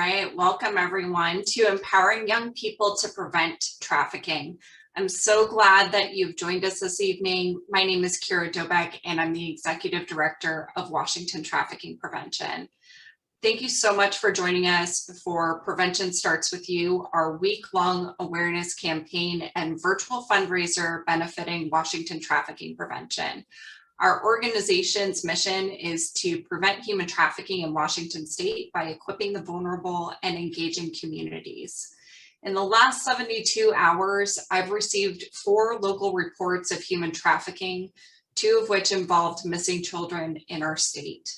right, welcome everyone to Empowering Young People to Prevent Trafficking. I'm so glad that you've joined us this evening. My name is Kyra Doubek and I'm the Executive Director of Washington Trafficking Prevention. Thank you so much for joining us for Prevention Starts With You, our week-long awareness campaign and virtual fundraiser benefiting Washington Trafficking Prevention. Our organization's mission is to prevent human trafficking in Washington State by equipping the vulnerable and engaging communities. In the last 72 hours, I've received 4 local reports of human trafficking, 2 of which involved missing children in our state.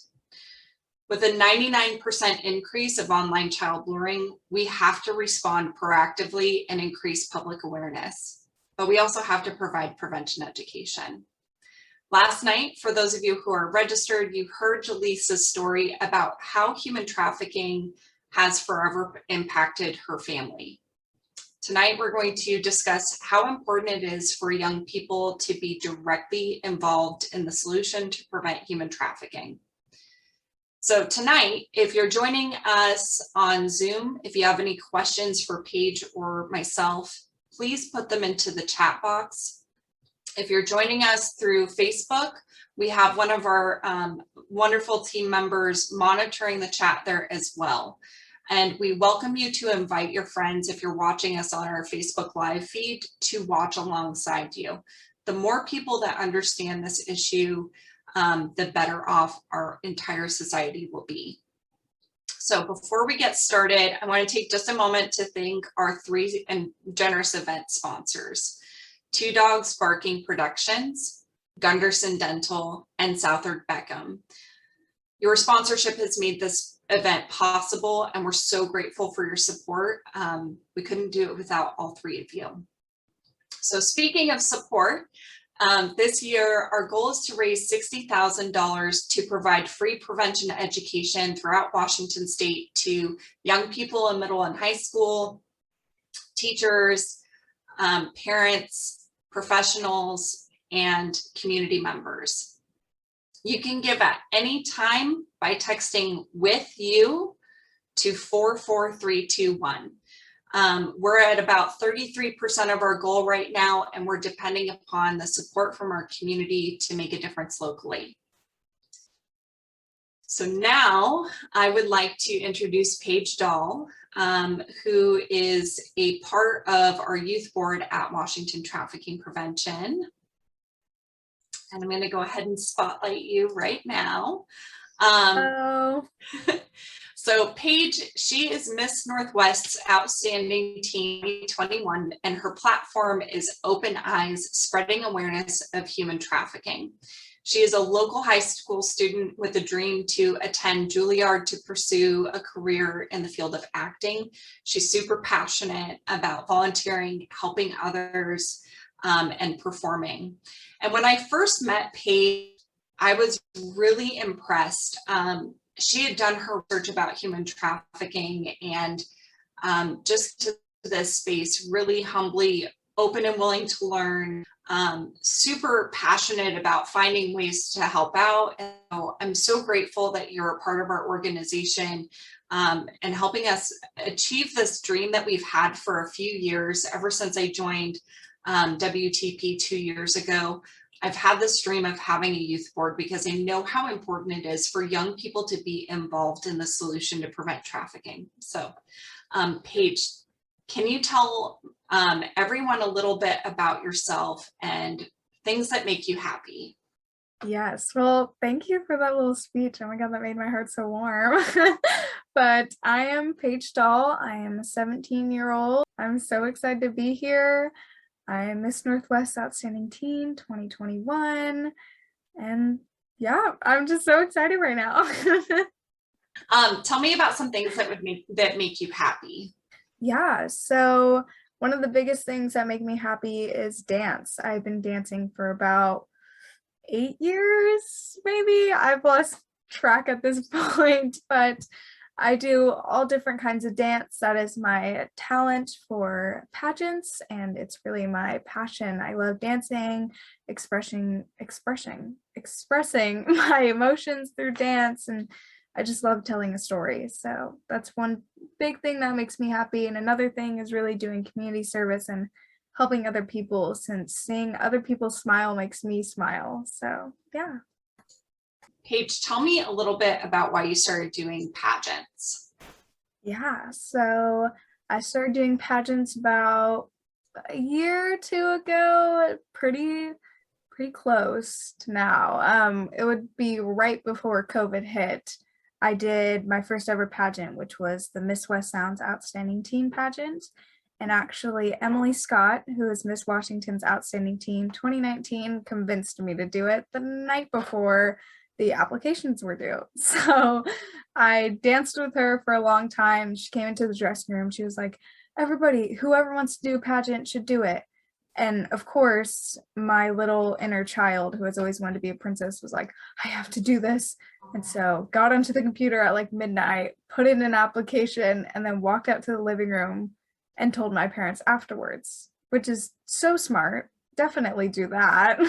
With a 99% increase of online child luring, we have to respond proactively and increase public awareness, but we also have to provide prevention education. Last night, for those of you who are registered, you heard Jaleesa's story about how human trafficking has forever impacted her family. Tonight, we're going to discuss how important it is for young people to be directly involved in the solution to prevent human trafficking. So tonight, if you're joining us on Zoom, if you have any questions for Paige or myself, please put them into the chat box. If you're joining us through Facebook, we have one of our wonderful team members monitoring the chat there as well. And we welcome you to invite your friends, if you're watching us on our Facebook Live feed, to watch alongside you. The more people that understand this issue, the better off our entire society will be. So before we get started, I want to take just a moment to thank our 3 generous event sponsors: Two Dogs Barking Productions, Gunderson Dental, and Southard Beckham. Your sponsorship has made this event possible, and we're so grateful for your support. We couldn't do it without all 3 of you. So speaking of support, this year, our goal is to raise $60,000 to provide free prevention education throughout Washington State to young people in middle and high school, teachers, parents, professionals, and community members. You can give at any time by texting "with you" to 44321. We're at about 33% of our goal right now, and we're depending upon the support from our community to make a difference locally. So now I would like to introduce Paige Dahl, who is a part of our youth board at Washington Trafficking Prevention. And I'm going to go ahead and spotlight you right now. Hello. So Paige, she is Miss Northwest's Outstanding Teen 2021, and her platform is Open Eyes, spreading awareness of human trafficking. She is a local high school student with a dream to attend Juilliard to pursue a career in the field of acting. She's super passionate about volunteering, helping others, and performing. And when I first met Paige, I was really impressed. She had done her research about human trafficking and just to this space, really humbly open and willing to learn, super passionate about finding ways to help out. And so I'm so grateful that you're a part of our organization and helping us achieve this dream that we've had for a few years, ever since I joined WTP 2 years ago. I've had this dream of having a youth board because I know how important it is for young people to be involved in the solution to prevent trafficking. So Paige, can you tell everyone a little bit about yourself and things that make you happy? Yes, well, thank you for that little speech. Oh my God, that made my heart so warm. But I am Paige Dahl. I am a 17-year-old. I'm so excited to be here. I am Miss Northwest Outstanding Teen 2021. And yeah, I'm just so excited right now. Tell me about some things that make you happy. Yeah, so one of the biggest things that make me happy is dance. I've been dancing for about 8 years, maybe. I've lost track at this point, but I do all different kinds of dance. That is my talent for pageants, and it's really my passion. I love dancing, expressing my emotions through dance, and I just love telling a story. So that's one big thing that makes me happy. And another thing is really doing community service and helping other people, since seeing other people smile makes me smile. So yeah. Paige, tell me a little bit about why you started doing pageants. Yeah, so I started doing pageants about a year or two ago, pretty close to now. It would be right before COVID hit. I did my first ever pageant, which was the Miss West Sounds Outstanding Teen pageant. And actually, Emily Scott, who is Miss Washington's Outstanding Teen 2019, convinced me to do it the night before the applications were due. So I danced with her for a long time. She came into the dressing room. She was like, everybody, whoever wants to do a pageant should do it. And of course, my little inner child who has always wanted to be a princess was like, I have to do this. And so got onto the computer at like midnight, put in an application, and then walked out to the living room and told my parents afterwards, which is so smart. Definitely do that.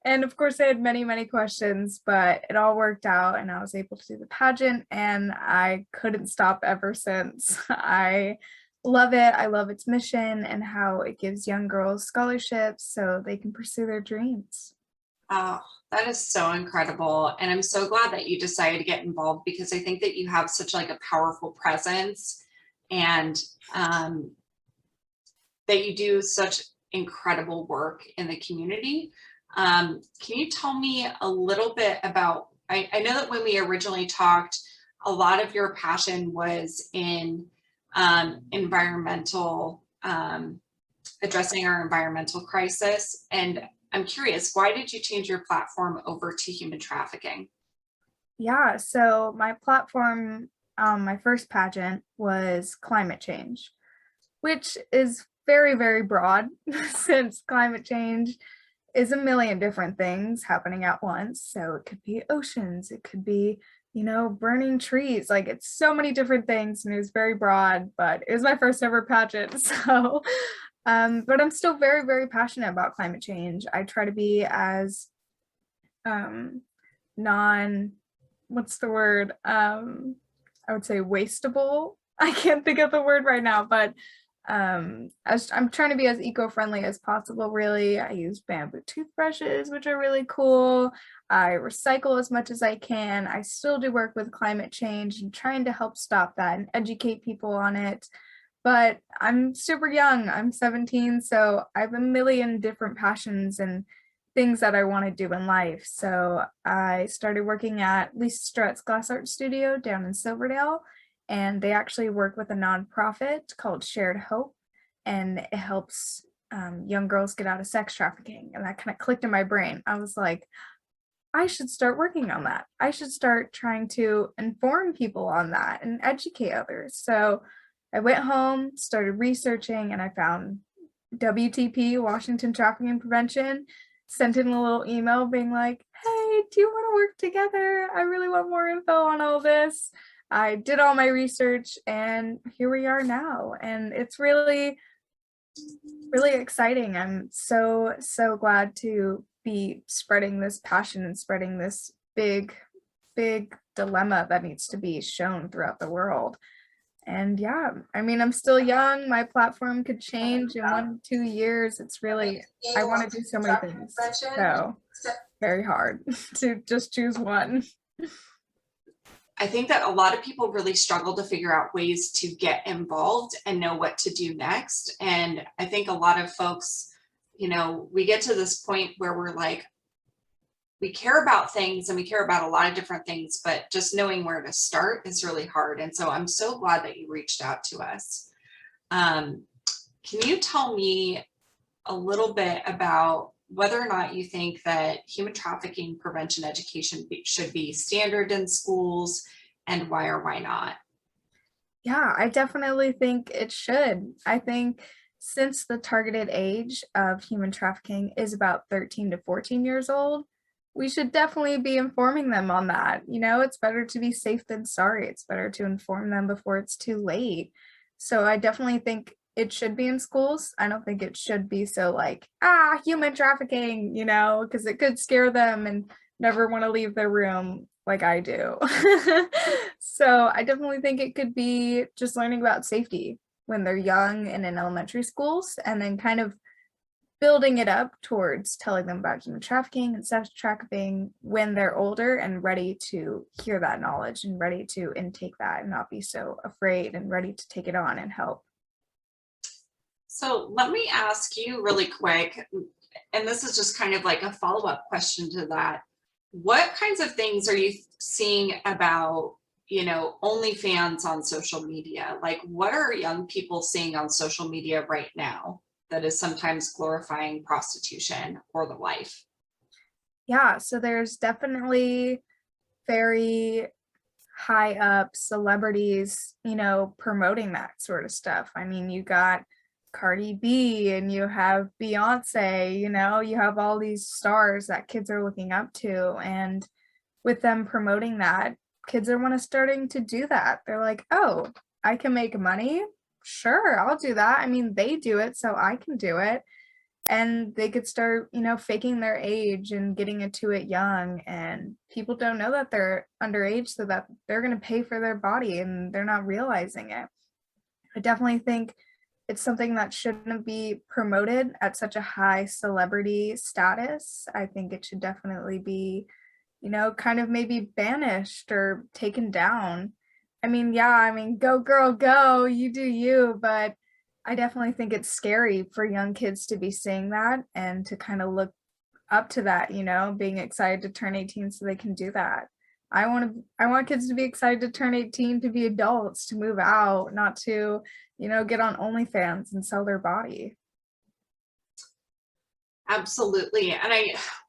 And of course, I had many, many questions, but it all worked out and I was able to do the pageant and I couldn't stop ever since. I love it. I love its mission and how it gives young girls scholarships so they can pursue their dreams. Oh, that is so incredible. And I'm so glad that you decided to get involved because I think that you have such like a powerful presence and that you do such incredible work in the community. Can you tell me a little bit about, I know that when we originally talked, a lot of your passion was in environmental, addressing our environmental crisis. And I'm curious, why did you change your platform over to human trafficking? Yeah, so my platform, my first pageant was climate change, which is very, very broad since climate change is a million different things happening at once. So it could be oceans, it could be, burning trees. Like it's so many different things and it was very broad, but it was my first ever pageant. So, but I'm still very, very passionate about climate change. I try to be as non, what's the word? I would say wastable. I can't think of the word right now, but as I'm trying to be as eco-friendly as possible. Really, I use bamboo toothbrushes, which are really cool. I recycle as much as I can. I still do work with climate change and trying to help stop that and educate people on it, but I'm super young. I'm 17, so I have a million different passions and things that I want to do in life. So I started working at Lisa Strutt's Glass Art Studio down in Silverdale, and they actually work with a nonprofit called Shared Hope, and it helps young girls get out of sex trafficking. And that kind of clicked in my brain. I was like, I should start working on that. I should start trying to inform people on that and educate others. So I went home, started researching, and I found WTP, Washington Trafficking Prevention, sent in a little email being like, hey, do you want to work together? I really want more info on all this. I did all my research and here we are now. And it's really, really exciting. I'm so, so glad to be spreading this passion and spreading this big, big dilemma that needs to be shown throughout the world. And yeah, I mean, I'm still young. My platform could change in 1 to 2 years. It's really, I want to do so many things. So very hard to just choose one. I think that a lot of people really struggle to figure out ways to get involved and know what to do next. And I think a lot of folks, we get to this point where we're like, we care about things and we care about a lot of different things, but just knowing where to start is really hard. And so I'm so glad that you reached out to us. Can you tell me a little bit about whether or not you think that human trafficking prevention education should be standard in schools and why or why not? Yeah, I definitely think it should. I think since the targeted age of human trafficking is about 13 to 14 years old, we should definitely be informing them on that. It's better to be safe than sorry. It's better to inform them before it's too late. So I definitely think it should be in schools. I don't think it should be so like, human trafficking, because it could scare them and never want to leave their room. like I do. So I definitely think it could be just learning about safety when they're young and in elementary schools, and then kind of building it up towards telling them about human trafficking and sex trafficking when they're older and ready to hear that knowledge and ready to intake that and not be so afraid and ready to take it on and help. So let me ask you really quick, and this is just kind of like a follow-up question to that. What kinds of things are you seeing about, OnlyFans on social media? Like, what are young people seeing on social media right now that is sometimes glorifying prostitution or the life? Yeah, so there's definitely very high up celebrities, promoting that sort of stuff. I mean, you got Cardi B and you have Beyonce, you have all these stars that kids are looking up to. And with them promoting that, kids are want to starting to do that. They're like, oh, I can make money. Sure, I'll do that. I mean, they do it, so I can do it. And they could start, faking their age and getting into it young. And people don't know that they're underage, so that they're going to pay for their body and they're not realizing it. I definitely think it's something that shouldn't be promoted at such a high celebrity status. I think it should definitely be, kind of maybe banished or taken down. I mean, yeah, I mean, go girl, go, you do you, but I definitely think it's scary for young kids to be seeing that and to kind of look up to that, being excited to turn 18 so they can do that. I want kids to be excited to turn 18, to be adults, to move out, not to, get on OnlyFans and sell their body. Absolutely. And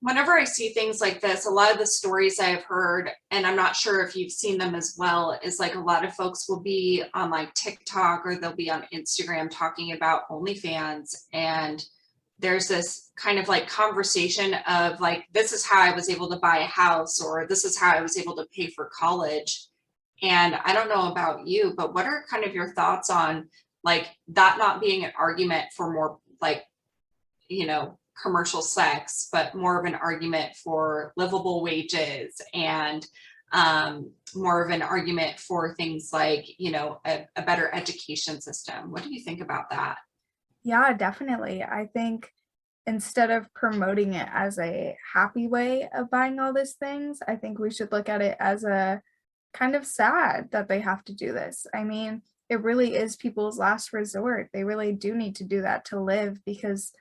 whenever I see things like this, a lot of the stories I've heard, and I'm not sure if you've seen them as well, is like a lot of folks will be on like TikTok or they'll be on Instagram talking about OnlyFans. And there's this kind of like conversation of like, this is how I was able to buy a house, or this is how I was able to pay for college. And I don't know about you, but what are kind of your thoughts on like that not being an argument for more like, commercial sex, but more of an argument for livable wages and more of an argument for things like, a better education system? What do you think about that? Yeah, definitely. I think instead of promoting it as a happy way of buying all these things, I think we should look at it as a kind of sad that they have to do this. I mean, it really is people's last resort. They really do need to do that to live because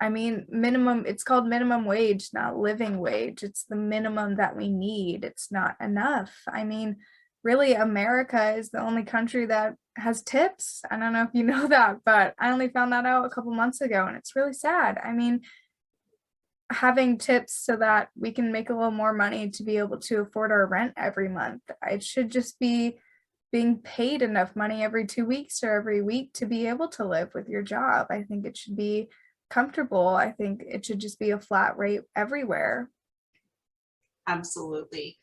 I mean, it's called minimum wage, not living wage. It's the minimum that we need. It's not enough. I mean, really, America is the only country that has tips. I don't know if you know that, but I only found that out a couple months ago, and it's really sad. I mean, having tips so that we can make a little more money to be able to afford our rent every month. It should just be being paid enough money every 2 weeks or every week to be able to live with your job. I think it should be comfortable. I think it should just be a flat rate everywhere. Absolutely.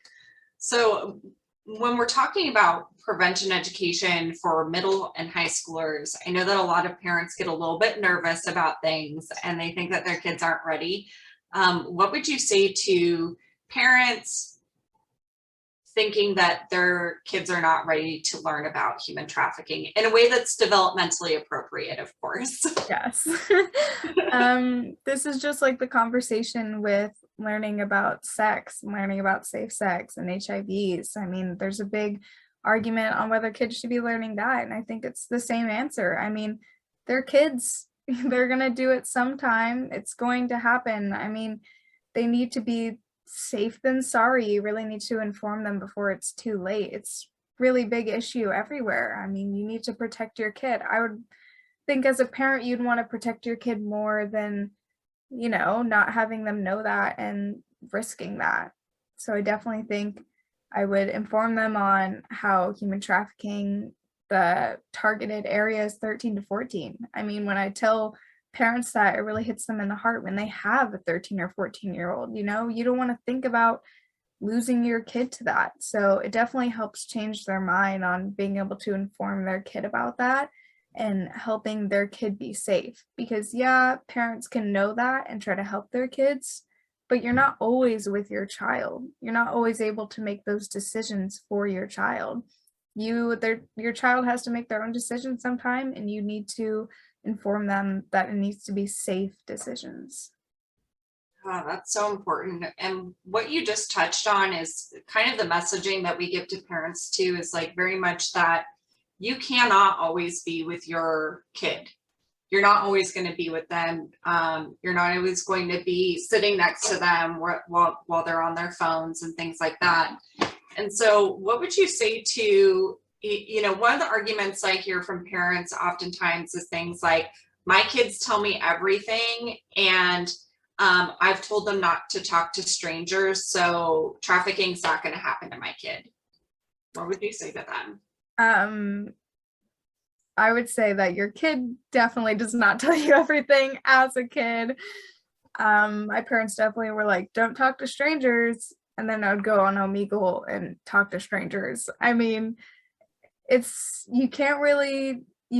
So when we're talking about prevention education for middle and high schoolers, I know that a lot of parents get a little bit nervous about things and they think that their kids aren't ready. What would you say to parents thinking that their kids are not ready to learn about human trafficking in a way that's developmentally appropriate, of course? Yes. This is just like the conversation with learning about sex, learning about safe sex and HIVs. I mean, there's a big argument on whether kids should be learning that, and I think it's the same answer. I mean, they're kids. They're gonna do it sometime. It's going to happen. I mean, they need to be safe than sorry. You really need to inform them before it's too late. It's really big issue everywhere. I mean, you need to protect your kid. I would think as a parent you'd want to protect your kid more than, not having them know that and risking that. So I definitely think I would inform them on how human trafficking, the targeted area is 13 to 14. I mean, when I tell parents that, it really hits them in the heart when they have a 13 or 14-year-old, you don't want to think about losing your kid to that. So it definitely helps change their mind on being able to inform their kid about that and helping their kid be safe. Because yeah, parents can know that and try to help their kids, but you're not always with your child. You're not always able to make those decisions for your child. Your child has to make their own decisions sometime, and you need to inform them that it needs to be safe decisions. Oh, that's so important. And what you just touched on is kind of the messaging that we give to parents too, is like very much that you cannot always be with your kid. You're not always going to be with them. You're not always going to be sitting next to them while they're on their phones and things like that. And so what would you say to, one of the arguments I hear from parents oftentimes is things like, my kids tell me everything, and I've told them not to talk to strangers, so trafficking's not going to happen to my kid. What would you say to them? I would say that your kid definitely does not tell you everything as a kid. My parents definitely were like, don't talk to strangers. And then I would go on Omegle and talk to strangers. I mean, you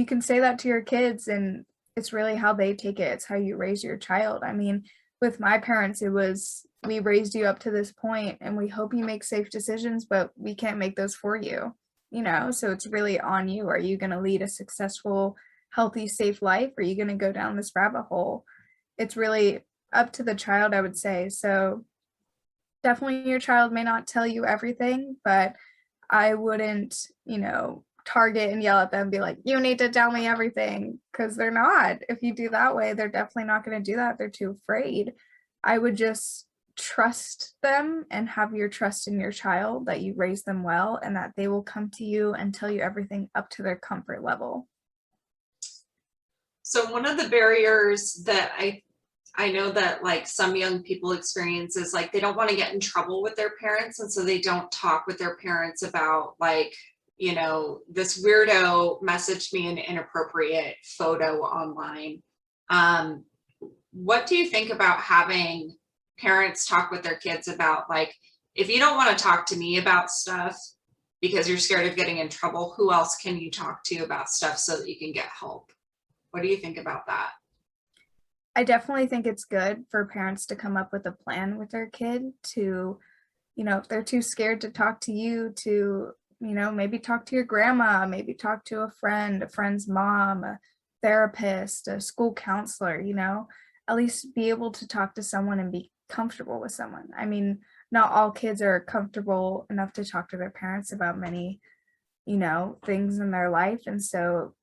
can say that to your kids, and it's really how they take it. It's how you raise your child. I mean, with my parents, it was, we raised you up to this point and we hope you make safe decisions, but we can't make those for you, so it's really on you. Are you going to lead a successful, healthy, safe life? Or are you going to go down this rabbit hole? It's really up to the child, I would say. So definitely your child may not tell you everything, but I wouldn't, target and yell at them and be like, you need to tell me everything, because they're not. If you do that way, they're definitely not going to do that. They're too afraid. I would just trust them and have your trust in your child, that you raise them well and that they will come to you and tell you everything up to their comfort level. So one of the barriers that I know that like some young people experience is like they don't want to get in trouble with their parents, and so they don't talk with their parents about like, this weirdo messaged me an inappropriate photo online. What do you think about having parents talk with their kids about, like, if you don't want to talk to me about stuff because you're scared of getting in trouble, who else can you talk to about stuff so that you can get help? What do you think about that? I definitely think it's good for parents to come up with a plan with their kid to, if they're too scared to talk to you, to, maybe talk to your grandma, maybe talk to a friend's mom, a therapist, a school counselor, at least be able to talk to someone and be comfortable with someone. I mean, not all kids are comfortable enough to talk to their parents about many, things in their life. And so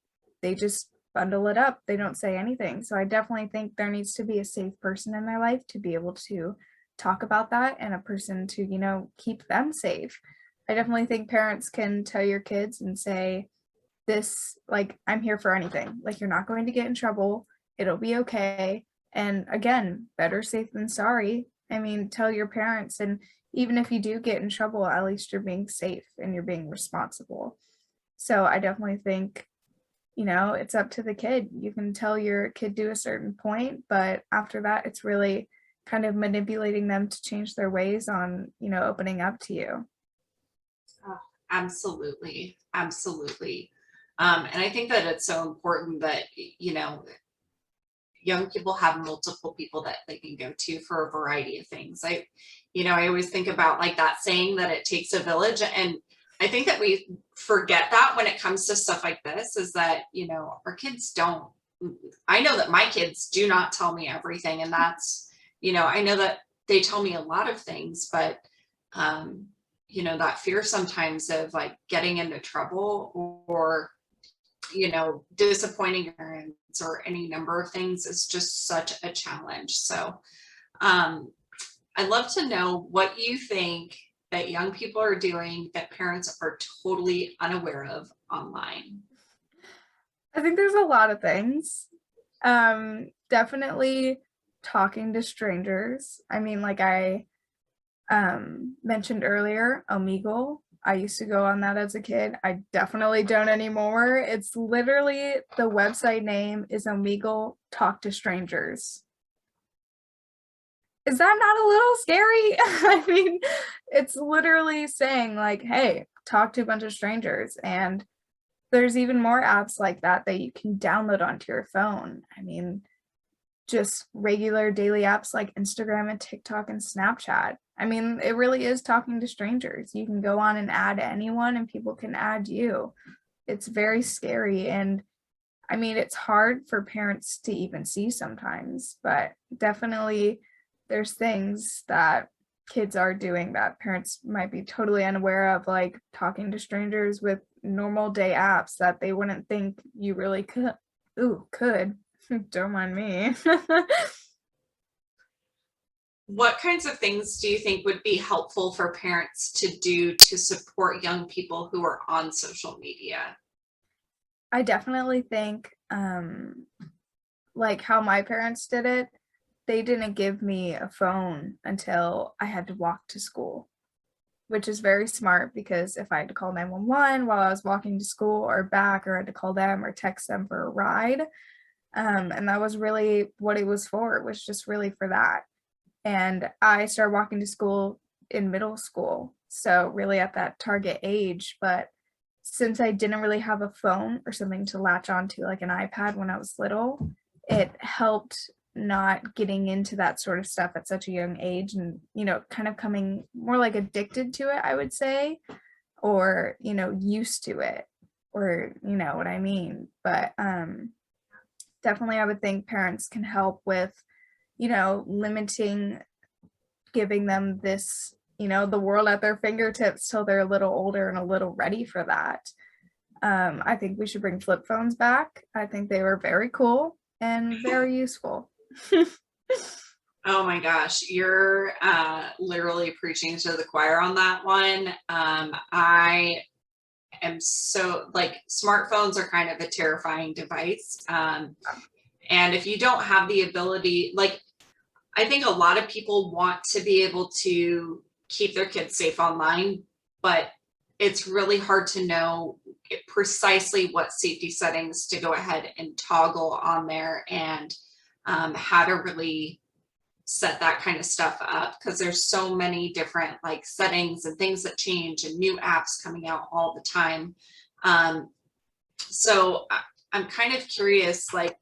they just bundle it up. They don't say anything. So I definitely think there needs to be a safe person in their life to be able to talk about that, and a person to, keep them safe. I definitely think parents can tell your kids and say, this, like, I'm here for anything. Like, you're not going to get in trouble. It'll be okay. And again, better safe than sorry. I mean, tell your parents, and even if you do get in trouble, at least you're being safe and you're being responsible. So I definitely think, it's up to the kid. You can tell your kid to a certain point, but after that, it's really kind of manipulating them to change their ways on, opening up to you. Oh, absolutely. Absolutely. And I think that it's so important that, young people have multiple people that they can go to for a variety of things. I always think about like that saying that it takes a village. And I think that we forget that when it comes to stuff like this, is that, our kids don't, I know that my kids do not tell me everything. And that's, I know that they tell me a lot of things, but, that fear sometimes of like getting into trouble or disappointing parents or any number of things is just such a challenge. So I'd love to know what you think that young people are doing that parents are totally unaware of online. I think there's a lot of things. Definitely talking to strangers. I mean, like I mentioned earlier, Omegle. I used to go on that as a kid. I definitely don't anymore. It's literally, the website name is Omegle Talk to Strangers. Is that not a little scary? I mean, it's literally saying like, hey, talk to a bunch of strangers. And there's even more apps like that that you can download onto your phone. I mean, just regular daily apps like Instagram and TikTok and Snapchat. I mean, it really is talking to strangers. You can go on and add anyone and people can add you. It's very scary. And I mean, it's hard for parents to even see sometimes, but definitely there's things that kids are doing that parents might be totally unaware of, like talking to strangers with normal day apps that they wouldn't think you really could. Ooh, could. Don't mind me. What kinds of things do you think would be helpful for parents to do to support young people who are on social media? I definitely think like how my parents did it, they didn't give me a phone until I had to walk to school, which is very smart because if I had to call 911 while I was walking to school or back, or I had to call them or text them for a ride, and that was really what it was for. It was just really for that. And I started walking to school in middle school, so really at that target age. But since I didn't really have a phone or something to latch onto, like an iPad when I was little, it helped not getting into that sort of stuff at such a young age, and kind of coming more like addicted to it, I would say, or used to it, or what I mean. But definitely I would think parents can help with limiting giving them this, the world at their fingertips till they're a little older and a little ready for that. I think we should bring flip phones back. I think they were very cool and very useful. Oh my gosh, you're literally preaching to the choir on that one. I am so, like, smartphones are kind of a terrifying device. And if you don't have the ability, like, I think a lot of people want to be able to keep their kids safe online, but it's really hard to know precisely what safety settings to go ahead and toggle on there, and how to really set that kind of stuff up, because there's so many different like settings and things that change and new apps coming out all the time. So I'm kind of curious, like,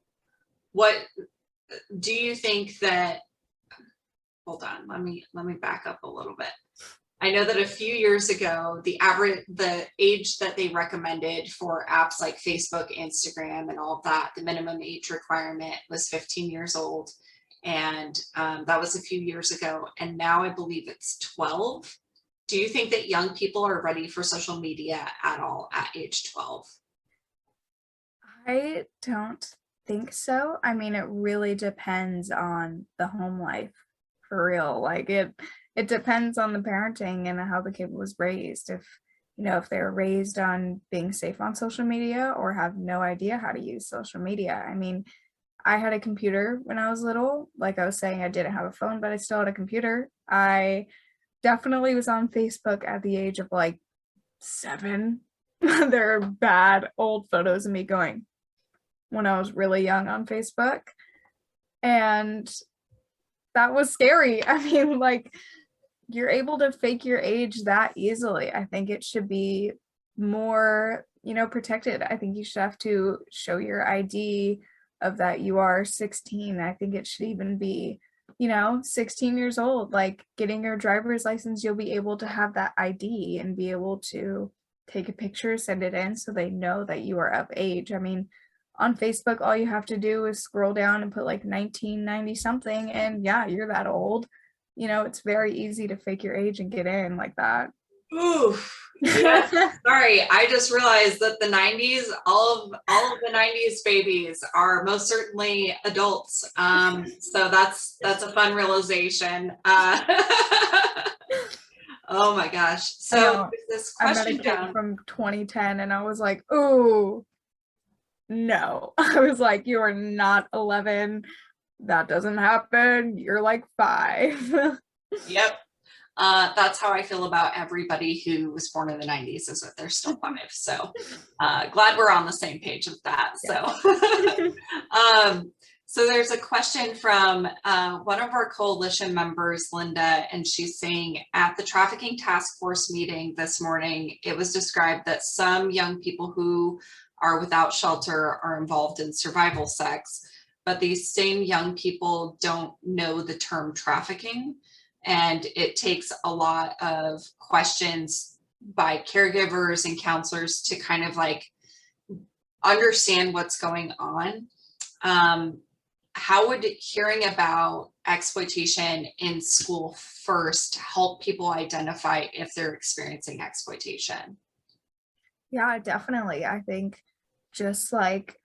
what do you think that, hold on, let me back up a little bit. I know that a few years ago, the age that they recommended for apps like Facebook, Instagram, and all of that, the minimum age requirement was 15 years old. And that was a few years ago. And now I believe it's 12. Do you think that young people are ready for social media at all at age 12? I don't think so. I mean, it really depends on the home life, for real. Like it depends on the parenting and how the kid was raised. If they were raised on being safe on social media or have no idea how to use social media. I mean, I had a computer when I was little. Like I was saying, I didn't have a phone, but I still had a computer. I definitely was on Facebook at the age of like 7. There are bad old photos of me going when I was really young on Facebook. And that was scary. I mean, like, you're able to fake your age that easily. I think it should be more, protected. I think you should have to show your ID of that you are 16. I think it should even be, 16 years old. Like getting your driver's license, you'll be able to have that ID and be able to take a picture, send it in so they know that you are of age. I mean, on Facebook, all you have to do is scroll down and put like 1990 something, and yeah, you're that old. It's very easy to fake your age and get in like that. Ooh, yeah. Sorry, I just realized that the 90s, all of the 90s babies are most certainly adults. So that's a fun realization. Oh my gosh. So this question I met a kid from 2010 and I was like, ooh, no. I was like, you are not 11. That doesn't happen. You're like 5. Yep. That's how I feel about everybody who was born in the 90s, is that they're still 5. So glad we're on the same page with that. So so there's a question from one of our coalition members, Linda, and she's saying, at the trafficking task force meeting this morning, it was described that some young people who are without shelter are involved in survival sex. but these same young people don't know the term trafficking. And it takes a lot of questions by caregivers and counselors to kind of like understand what's going on. How would hearing about exploitation in school first help people identify if they're experiencing exploitation? Yeah, definitely. I think just like,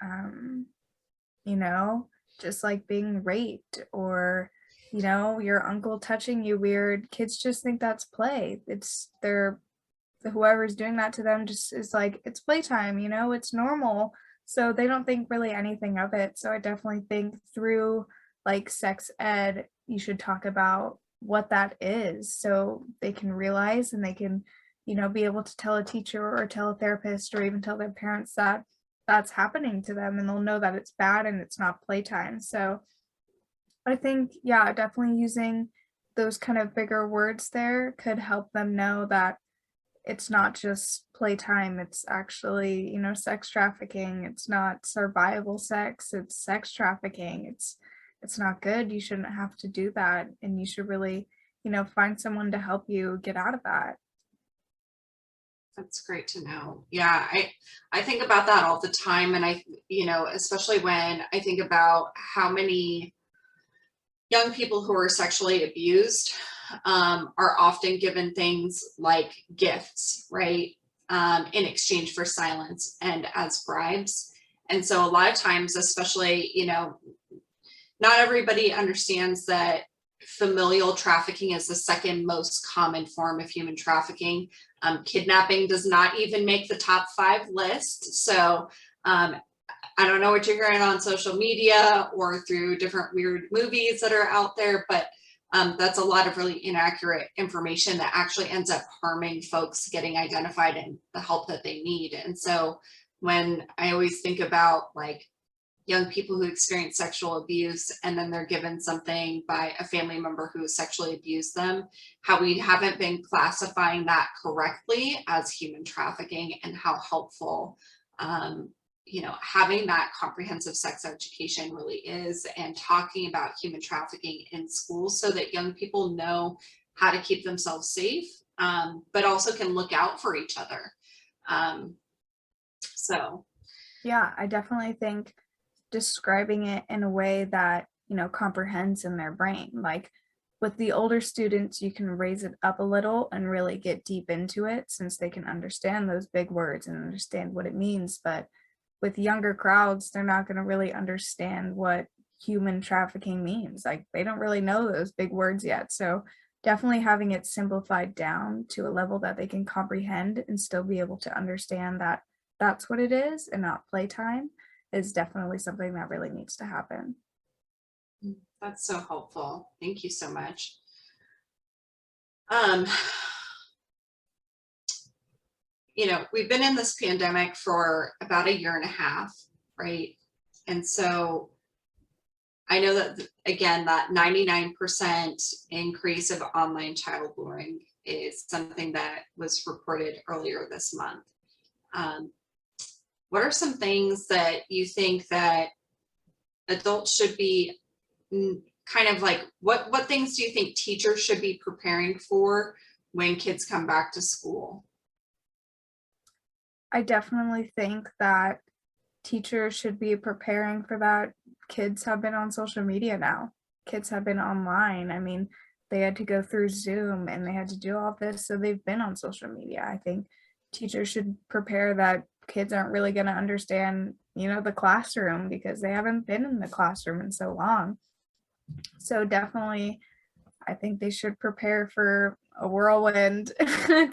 you know, just like being raped or, your uncle touching you weird, kids just think that's play. It's their whoever's doing that to them just is like, it's playtime, it's normal. So they don't think really anything of it. So I definitely think through like sex ed, you should talk about what that is so they can realize and they can, be able to tell a teacher or tell a therapist or even tell their parents that that's happening to them and they'll know that it's bad and it's not playtime. So I think, yeah, definitely using those kind of bigger words there could help them know that it's not just playtime, it's actually, sex trafficking. It's not survival sex, it's sex trafficking. It's not good. You shouldn't have to do that. And you should really, find someone to help you get out of that. That's great to know. Yeah, I think about that all the time. And especially when I think about how many young people who are sexually abused are often given things like gifts, right? In exchange for silence and as bribes. And so a lot of times, especially, not everybody understands that familial trafficking is the second most common form of human trafficking. Kidnapping does not even make the top 5 list. So I don't know what you're hearing on social media or through different weird movies that are out there, but that's a lot of really inaccurate information that actually ends up harming folks getting identified and the help that they need. And so when I always think about like young people who experience sexual abuse and then they're given something by a family member who sexually abused them, how we haven't been classifying that correctly as human trafficking, and how helpful having that comprehensive sex education really is, and talking about human trafficking in schools so that young people know how to keep themselves safe, but also can look out for each other. So Yeah, I definitely think describing it in a way that, comprehends in their brain. Like with the older students, you can raise it up a little and really get deep into it since they can understand those big words and understand what it means. But with younger crowds, they're not going to really understand what human trafficking means. Like they don't really know those big words yet. So definitely having it simplified down to a level that they can comprehend and still be able to understand that that's what it is and not playtime is definitely something that really needs to happen. that's so helpful. Thank you so much. Um, we've been in this pandemic for about 1.5 years, right? And so I know that, again, that 99% increase of online child luring is something that was reported earlier this month. What are some things that you think that adults should be kind of like, what things do you think teachers should be preparing for when kids come back to school? I definitely think that teachers should be preparing for that. Kids have been on social media now. Kids have been online. I mean, they had to go through Zoom and they had to do all this, so they've been on social media. I think teachers should prepare that kids aren't really going to understand, the classroom because they haven't been in the classroom in so long. So definitely, I think they should prepare for a whirlwind. I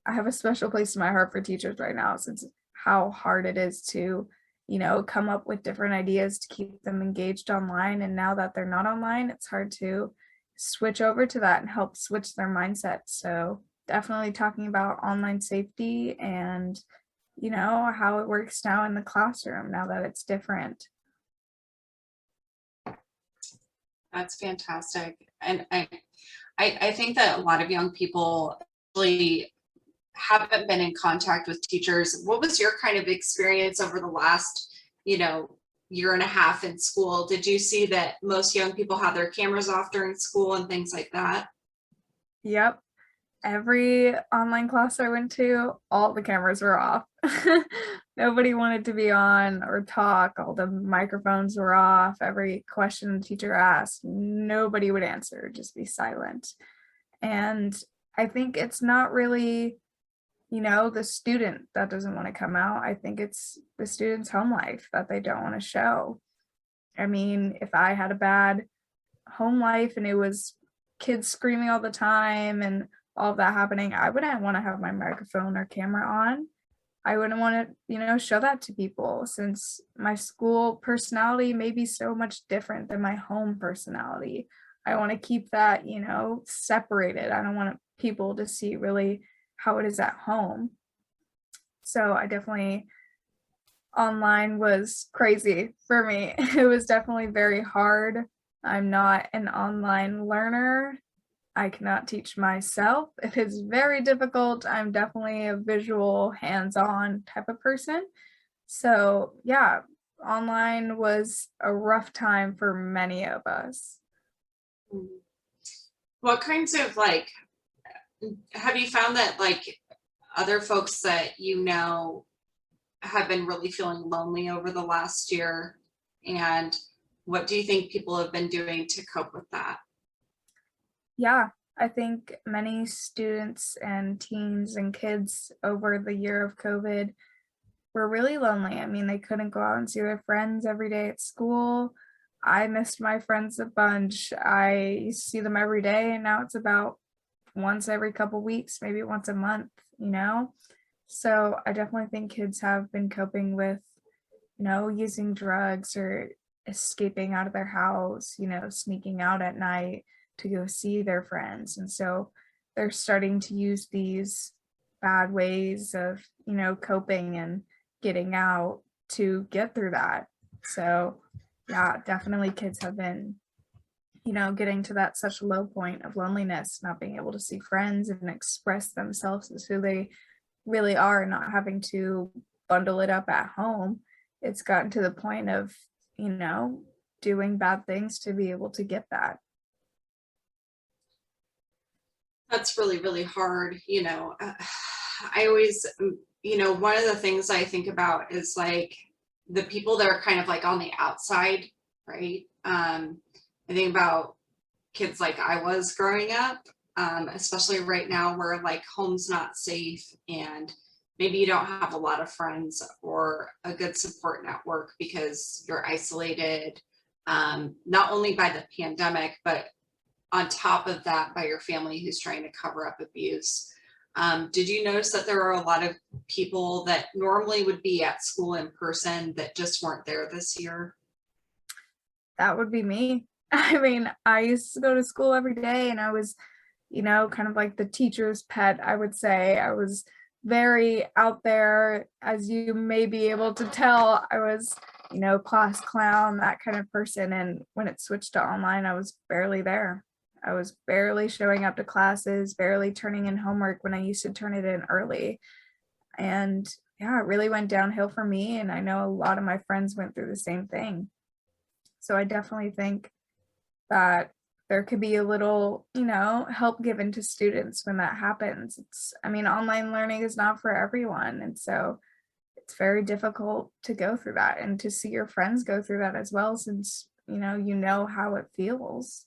have a special place in my heart for teachers right now since how hard it is to, come up with different ideas to keep them engaged online. And now that they're not online, it's hard to switch over to that and help switch their mindset. So definitely talking about online safety and, how it works now in the classroom now that it's different. That's fantastic. And I think that a lot of young people really haven't been in contact with teachers. What was your kind of experience over the last, year and a half in school, did you see that most young people had their cameras off during school and things like that? Yep. Every online class I went to, all the cameras were off. Nobody wanted to be on or talk. All the microphones were off. Every question the teacher asked, nobody would answer, just be silent. And I think it's not really, the student that doesn't want to come out. I think it's the student's home life that they don't want to show. I mean, if I had a bad home life and it was kids screaming all the time and all of that happening, I wouldn't want to have my microphone or camera on. I wouldn't want to, show that to people, since my school personality may be so much different than my home personality. I want to keep that, separated. I don't want people to see really how it is at home. So I definitely, online was crazy for me. It was definitely very hard. I'm not an online learner. I cannot teach myself. It is very difficult. I'm definitely a visual, hands-on type of person. So yeah, online was a rough time for many of us. What kinds of have you found that other folks that have been really feeling lonely over the last year? And what do you think people have been doing to cope with that? Yeah, I think many students and teens and kids over the year of COVID were really lonely. I mean, they couldn't go out and see their friends every day at school. I missed my friends a bunch. I used to see them every day, and now it's about once every couple weeks, maybe once a month, So I definitely think kids have been coping with, using drugs or escaping out of their house, sneaking out at night to go see their friends. And so they're starting to use these bad ways of, coping and getting out to get through that. So yeah, definitely kids have been, getting to that such low point of loneliness, not being able to see friends and express themselves as who they really are, not having to bundle it up at home. It's gotten to the point of, doing bad things to be able to get that. That's really, really hard. I always, one of the things I think about is the people that are kind of on the outside, right? I think about kids like I was growing up, especially right now where home's not safe and maybe you don't have a lot of friends or a good support network because you're isolated, not only by the pandemic, but on top of that by your family who's trying to cover up abuse. Did you notice that there are a lot of people that normally would be at school in person that just weren't there this year? That would be me. I mean, I used to go to school every day and I was, kind of like the teacher's pet, I would say. I was very out there, as you may be able to tell. I was, class clown, that kind of person. And when it switched to online, I was barely there. I was barely showing up to classes, barely turning in homework when I used to turn it in early. And yeah, it really went downhill for me. And I know a lot of my friends went through the same thing. So I definitely think that there could be a little, help given to students when that happens. Online learning is not for everyone. And so it's very difficult to go through that and to see your friends go through that as well, since, you know how it feels.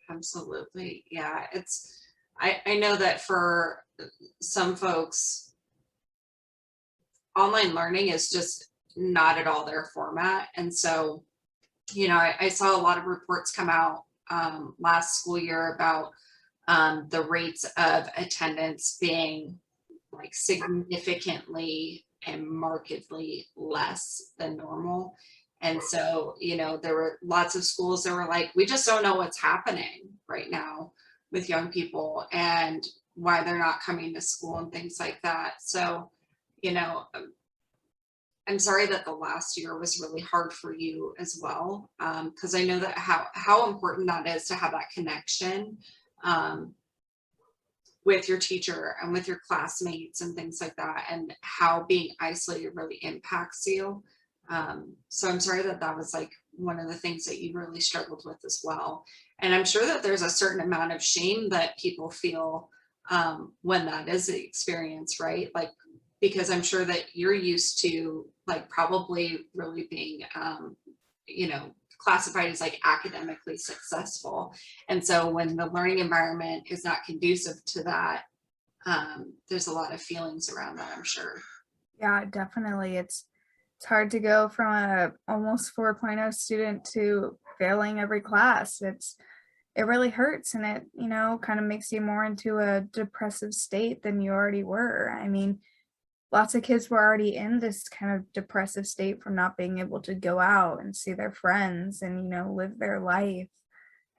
Absolutely. Yeah. I know that for some folks, online learning is just not at all their format. And so, I saw a lot of reports come out last school year about the rates of attendance being significantly and markedly less than normal. And so, there were lots of schools that were we just don't know what's happening right now with young people and why they're not coming to school and things like that. So, I'm sorry that the last year was really hard for you as well, because I know that how important that is to have that connection with your teacher and with your classmates and things like that, and how being isolated really impacts you. So I'm sorry that that was like one of the things that you really struggled with as well. And I'm sure that there's a certain amount of shame that people feel when that is the experience, right? Like, because I'm sure that you're used to like probably really being, you know, classified as like academically successful. And so when the learning environment is not conducive to that, there's a lot of feelings around that, I'm sure. Yeah, definitely. It's hard to go from a almost 4.0 student to failing every class. It really hurts, and it, kind of makes you more into a depressive state than you already were. I mean, lots of kids were already in this kind of depressive state from not being able to go out and see their friends and, live their life.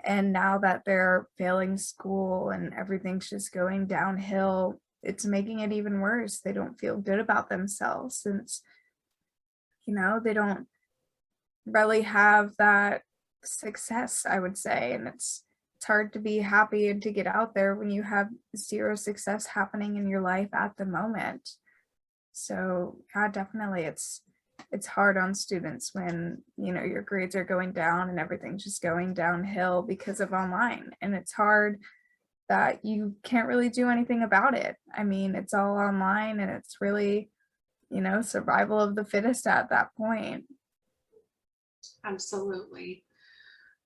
And now that they're failing school and everything's just going downhill, it's making it even worse. They don't feel good about themselves since, they don't really have that success, I would say. And it's hard to be happy and to get out there when you have zero success happening in your life at the moment. So yeah, definitely it's hard on students when, your grades are going down and everything's just going downhill because of online. And it's hard that you can't really do anything about it. I mean, it's all online and it's really, survival of the fittest at that point. Absolutely.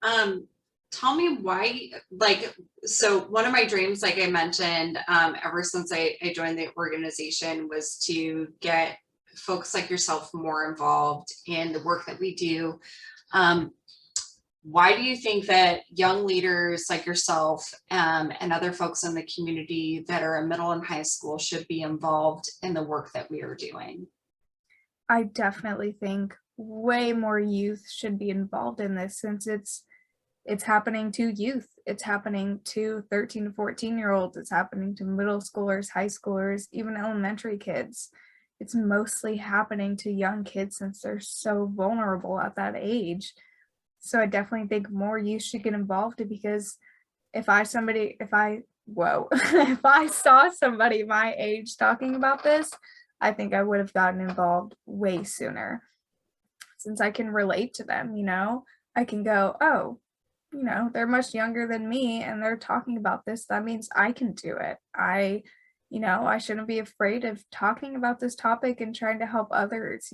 Um, Tell me why, like, so one of my dreams, like I mentioned, ever since I joined the organization was to get folks like yourself more involved in the work that we do. Um, why do you think that young leaders like yourself and other folks in the community that are in middle and high school should be involved in the work that we are doing? I definitely think way more youth should be involved in this since it's happening to youth. It's happening to 13 to 14-year-olds. It's happening to middle schoolers, high schoolers, even elementary kids. It's mostly happening to young kids since they're so vulnerable at that age. So I definitely think more youth should get involved because if I saw somebody my age talking about this, I think I would have gotten involved way sooner since I can relate to them, I can go, oh, they're much younger than me and they're talking about this. That means I can do it. I shouldn't be afraid of talking about this topic and trying to help others.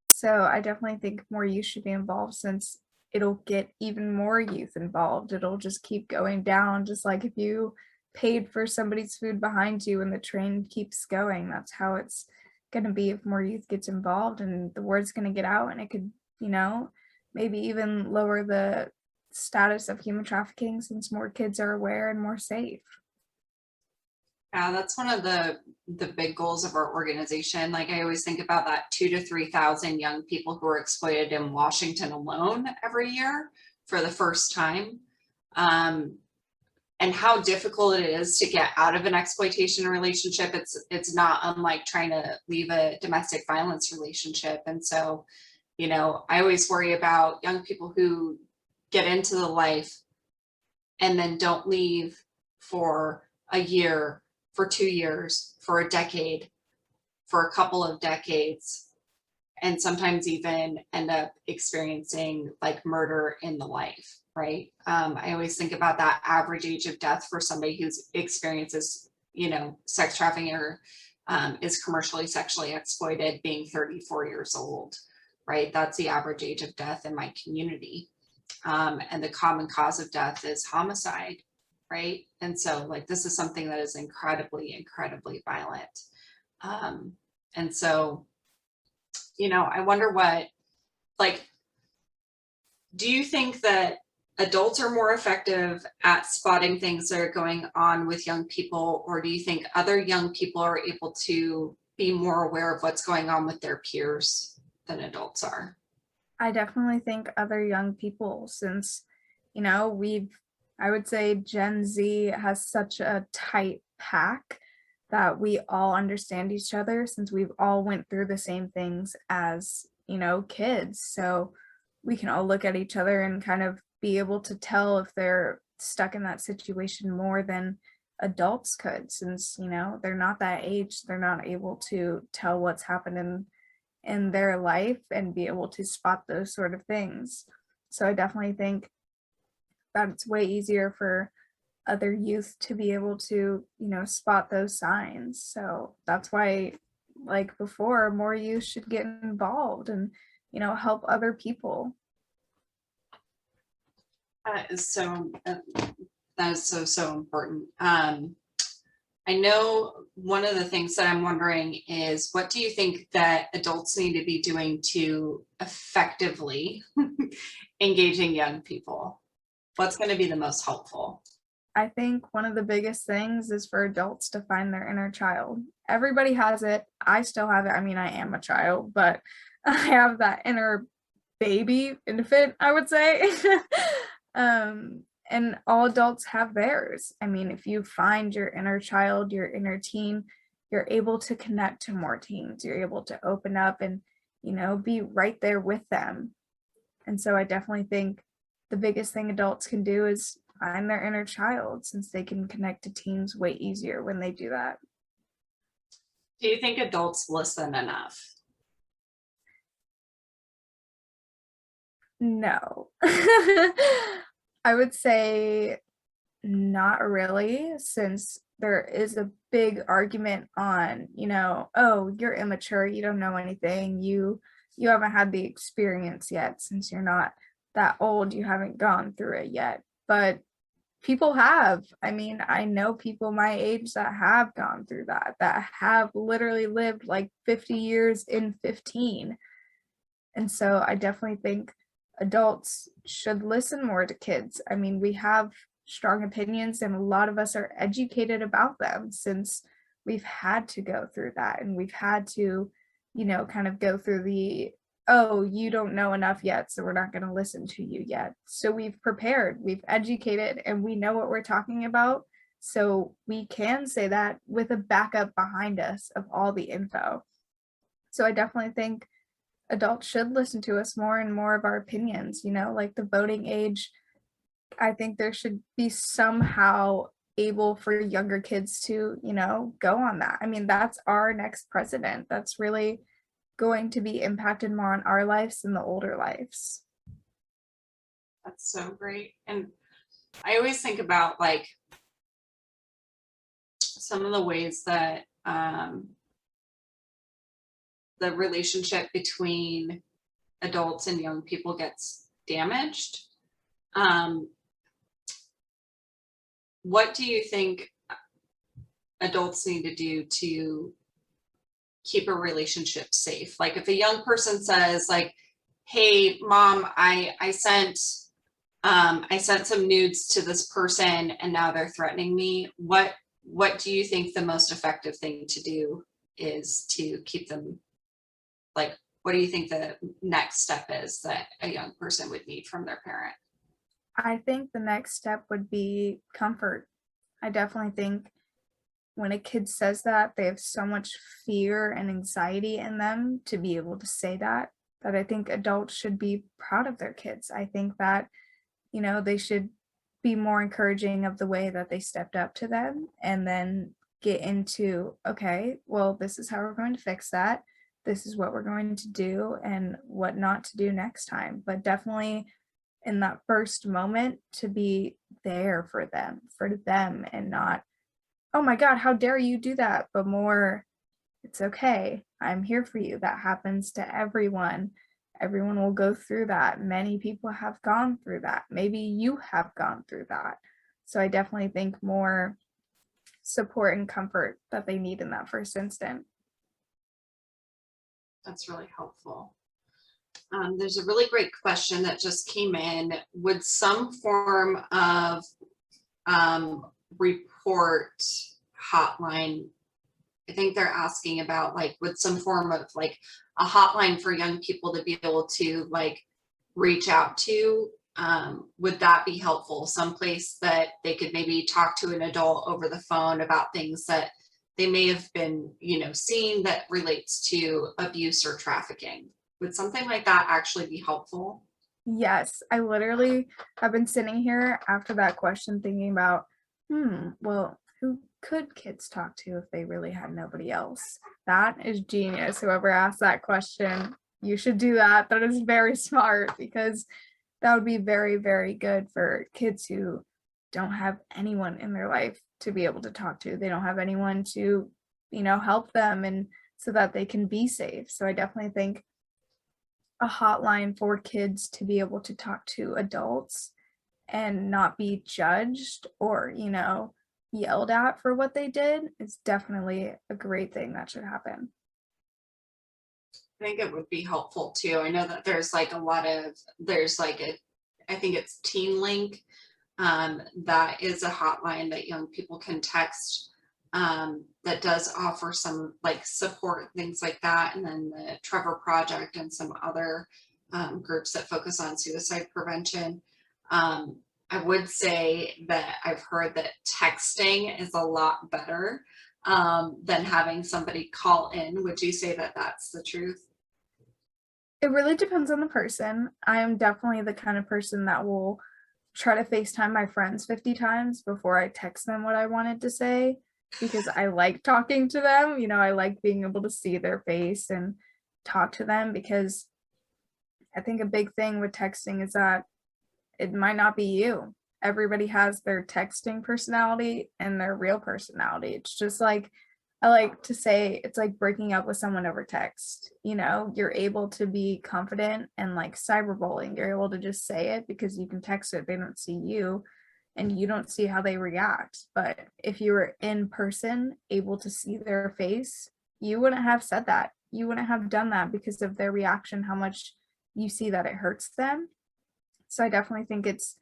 So I definitely think more youth should be involved since it'll get even more youth involved. It'll just keep going down, just like if you paid for somebody's food behind you and the train keeps going. That's how it's going to be if more youth gets involved and the word's going to get out and it could, maybe even lower the status of human trafficking since more kids are aware and more safe. Yeah, that's one of the big goals of our organization. Like I always think about that 2,000 to 3,000 young people who are exploited in Washington alone every year for the first time, and how difficult it is to get out of an exploitation relationship. It's not unlike trying to leave a domestic violence relationship. And so, I always worry about young people who get into the life and then don't leave for a year, for 2 years, for a decade, for a couple of decades, and sometimes even end up experiencing like murder in the life, right? I always think about that average age of death for somebody who's experiences, sex trafficking or is commercially sexually exploited being 34 years old, right? That's the average age of death in my community. And the common cause of death is homicide, right? And so like this is something that is incredibly, incredibly violent. And so, I wonder what, like, do you think that adults are more effective at spotting things that are going on with young people, or do you think other young people are able to be more aware of what's going on with their peers than adults are? I definitely think other young people, since, I would say Gen Z has such a tight pack that we all understand each other since we've all went through the same things as, kids. So we can all look at each other and kind of be able to tell if they're stuck in that situation more than adults could since, they're not that age. They're not able to tell what's happened in their life and be able to spot those sort of things. So I definitely think that it's way easier for other youth to be able to, spot those signs. So that's why, like before, more youth should get involved and, help other people. That is so important. I know one of the things that I'm wondering is, what do you think that adults need to be doing to effectively engaging young people? What's going to be the most helpful? I think one of the biggest things is for adults to find their inner child. Everybody has it. I still have it. I mean, I am a child, but I have that inner baby infant, I would say. And all adults have theirs. I mean, if you find your inner child, your inner teen, you're able to connect to more teens. You're able to open up and, be right there with them. And so I definitely think the biggest thing adults can do is find their inner child, since they can connect to teens way easier when they do that. Do you think adults listen enough? No. I would say not really, since there is a big argument on, oh, you're immature, you don't know anything, you haven't had the experience yet, since you're not that old, you haven't gone through it yet. But people have. I mean, I know people my age that have gone through that have literally lived like 50 years in 15. And so I definitely think adults should listen more to kids. I mean, we have strong opinions and a lot of us are educated about them, since we've had to go through that, and we've had to, kind of go through the, oh, you don't know enough yet, so we're not going to listen to you yet. So we've prepared, we've educated, and we know what we're talking about. So we can say that with a backup behind us of all the info. So I definitely think adults should listen to us more and more of our opinions, like the voting age. I think there should be somehow able for younger kids to, go on that. I mean, that's our next president. That's really going to be impacted more on our lives than the older lives. That's so great. And I always think about like some of the ways that the relationship between adults and young people gets damaged. What do you think adults need to do to keep a relationship safe? Like if a young person says like, hey mom, I sent some nudes to this person and now they're threatening me. What do you think the most effective thing to do is to keep them, like, what do you think the next step is that a young person would need from their parent? I think the next step would be comfort. I definitely think when a kid says that, they have so much fear and anxiety in them to be able to say that I think adults should be proud of their kids. I think that, they should be more encouraging of the way that they stepped up to them, and then get into, okay, well, this is how we're going to fix that. This is what we're going to do and what not to do next time. But definitely in that first moment, to be there for them and not, oh my God, how dare you do that? But more, it's okay. I'm here for you. That happens to everyone. Everyone will go through that. Many people have gone through that. Maybe you have gone through that. So I definitely think more support and comfort that they need in that first instant. That's really helpful. There's a really great question that just came in. Would some form of report hotline, I think they're asking about like, would some form of like a hotline for young people to be able to like reach out to, would that be helpful? Someplace that they could maybe talk to an adult over the phone about things that they may have been, seeing that relates to abuse or trafficking. Would something like that actually be helpful? Yes, I literally have been sitting here after that question thinking about, well, could kids talk to if they really had nobody else? That is genius. Whoever asked that question, you should do that. That is very smart, because that would be very, very good for kids who don't have anyone in their life to be able to talk to. They don't have anyone to, help them, and so that they can be safe. So I definitely think a hotline for kids to be able to talk to adults and not be judged or, yelled at for what they did is definitely a great thing that should happen. I think it would be helpful too. I know that there's like I think it's Teen Link, that is a hotline that young people can text, that does offer some like support, things like that. And then the Trevor Project and some other groups that focus on suicide prevention. I would say that I've heard that texting is a lot better than having somebody call in. Would you say that that's the truth? It really depends on the person. I am definitely the kind of person that will try to FaceTime my friends 50 times before I text them what I wanted to say, because I like talking to them. I like being able to see their face and talk to them, because I think a big thing with texting is that it might not be you. Everybody has their texting personality and their real personality. It's just like, I like to say, it's like breaking up with someone over text. You're able to be confident, and like cyberbullying, you're able to just say it because you can text it. They don't see you and you don't see how they react. But if you were in person, able to see their face, you wouldn't have said that. You wouldn't have done that because of their reaction, how much you see that it hurts them. So I definitely think it's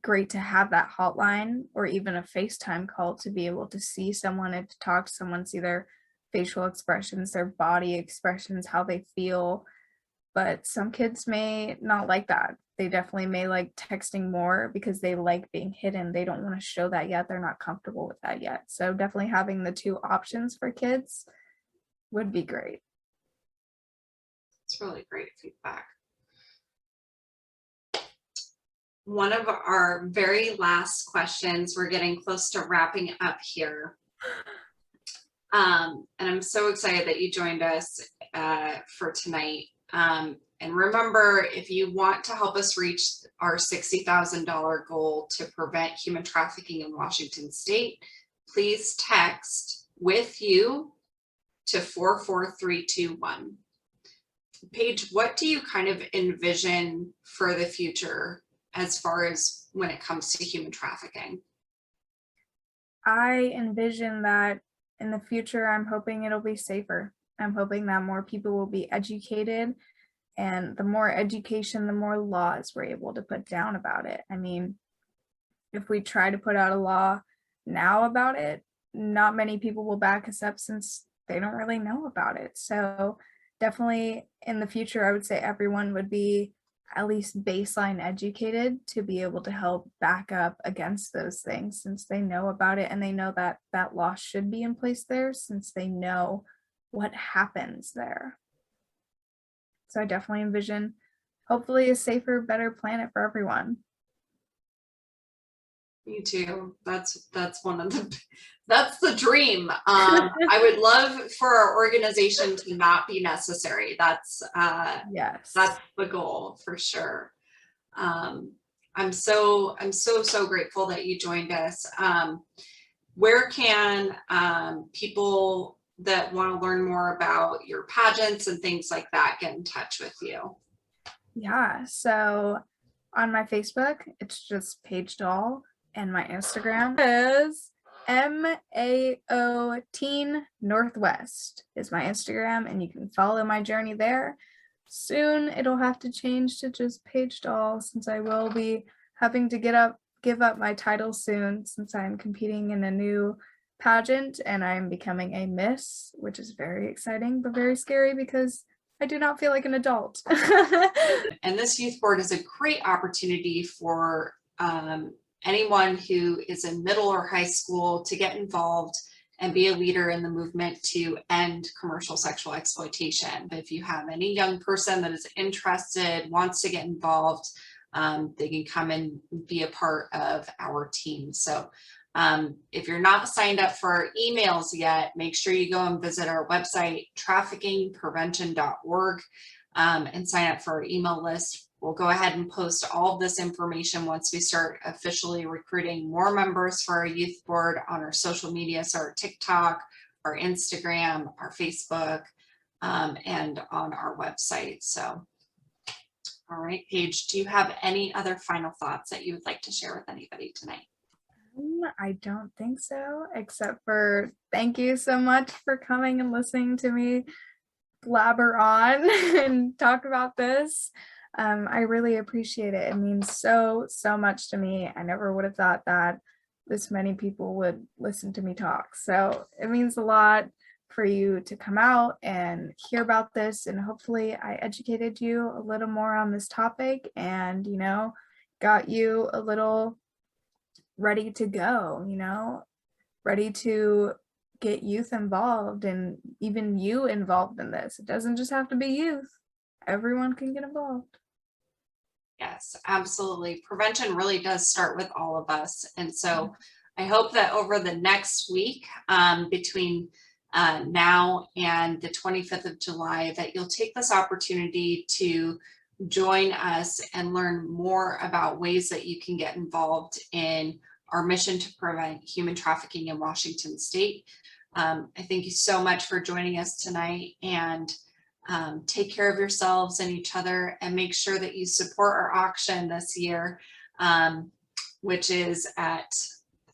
great to have that hotline or even a FaceTime call to be able to see someone and to talk to someone, see their facial expressions, their body expressions, how they feel. But some kids may not like that. They definitely may like texting more because they like being hidden. They don't want to show that yet. They're not comfortable with that yet. So definitely having the two options for kids would be great. It's really great feedback. One of our very last questions, we're getting close to wrapping up here. And I'm so excited that you joined us for tonight. And remember, if you want to help us reach our $60,000 goal to prevent human trafficking in Washington State, please text "with you" to 44321. Paige, what do you kind of envision for the future as far as when it comes to human trafficking? I envision that in the future, I'm hoping it'll be safer. I'm hoping that more people will be educated, and the more education, the more laws we're able to put down about it. I mean, if we try to put out a law now about it, not many people will back us up since they don't really know about it. So definitely in the future, I would say everyone would be at least baseline educated to be able to help back up against those things, since they know about it and they know that that law should be in place there, since they know what happens there. So I definitely envision hopefully a safer, better planet for everyone. Me too. That's that's the dream. I would love for our organization to not be necessary. Yes. That's the goal for sure. I'm so grateful that you joined us. Where can people that want to learn more about your pageants and things like that get in touch with you? Yeah, so on my Facebook, it's just Paige Dahl, and my Instagram is MAO Teen Northwest is my Instagram, and you can follow my journey there. Soon it'll have to change to just Paige Dahl, since I will be having to give up my title soon, since I'm competing in a new pageant and I'm becoming a miss, which is very exciting but very scary because I do not feel like an adult. And this youth board is a great opportunity for anyone who is in middle or high school to get involved and be a leader in the movement to end commercial sexual exploitation. But if you have any young person that is interested, wants to get involved, they can come and be a part of our team. So If you're not signed up for our emails yet, make sure you go and visit our website, traffickingprevention.org, and sign up for our email list. We'll go ahead and post all of this information once we start officially recruiting more members for our youth board on our social media, so our TikTok, our Instagram, our Facebook, and on our website. So, all right, Paige, do you have any other final thoughts that you would like to share with anybody tonight? I don't think so, except for thank you so much for coming and listening to me blabber on and talk about this. I really appreciate it. It means so much to me. I never would have thought that this many people would listen to me talk. So it means a lot for you to come out and hear about this, and hopefully I educated you a little more on this topic and, you know, got you a little ready to go, you know, ready to get youth involved and even you involved in this. It doesn't just have to be youth. Everyone can get involved. Yes, absolutely. Prevention really does start with all of us. And so I hope that over the next week, between now and the 25th of July, that you'll take this opportunity to join us and learn more about ways that you can get involved in our mission to prevent human trafficking in Washington State. I thank you so much for joining us tonight, and take care of yourselves and each other, and make sure that you support our auction this year, which is at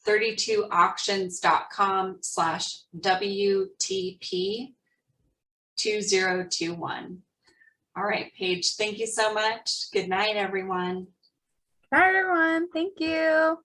32auctions.com/WTP2021. All right, Paige, thank you so much. Good night, everyone. Bye, everyone. Thank you.